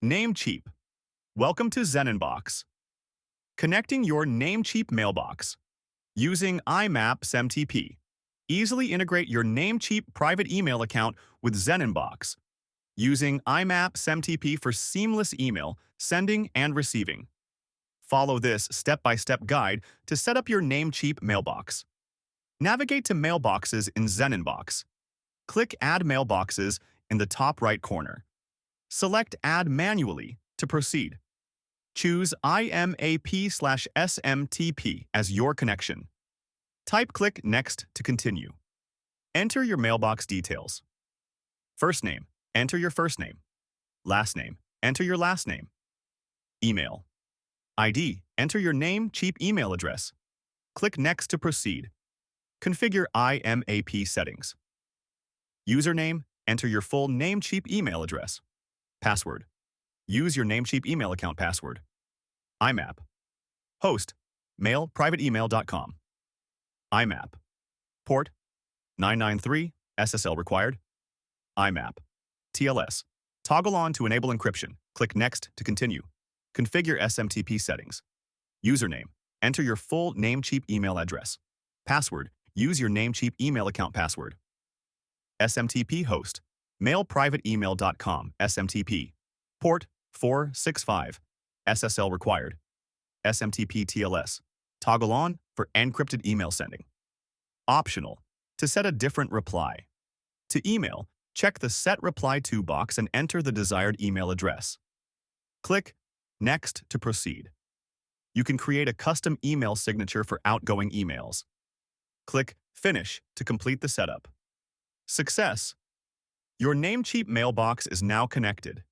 Namecheap. Welcome to ZenInbox. Connecting your Namecheap mailbox. Using IMAP SMTP. Easily integrate your Namecheap private email account with ZenInbox. Using IMAP SMTP for seamless email sending and receiving. Follow this step-by-step guide to set up your Namecheap mailbox. Navigate to Mailboxes in ZenInbox. Click Add Mailboxes in the top right corner. Select Add Manually to proceed. Choose IMAP/SMTP as your connection. Click Next to continue. Enter your mailbox details. First name, enter your first name. Last name, enter your last name. Email. ID, enter your Namecheap email address. Click Next to proceed. Configure IMAP settings. Username, enter your full Namecheap email address. Password. Use your Namecheap email account password. IMAP. Host. mailprivateemail.com. IMAP. Port. 993. SSL required. IMAP. TLS. Toggle on to enable encryption. Click Next to continue. Configure SMTP settings. Username. Enter your full Namecheap email address. Password. Use your Namecheap email account password. SMTP host. mailprivateemail.com SMTP. Port 465. SSL required. SMTP TLS. Toggle on for encrypted email sending. Optional. To set a different reply. To email, check the Set Reply To box and enter the desired email address. Click Next to proceed. You can create a custom email signature for outgoing emails. Click Finish to complete the setup. Success! Your Namecheap mailbox is now connected.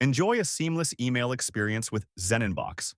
Enjoy a seamless email experience with ZenInbox.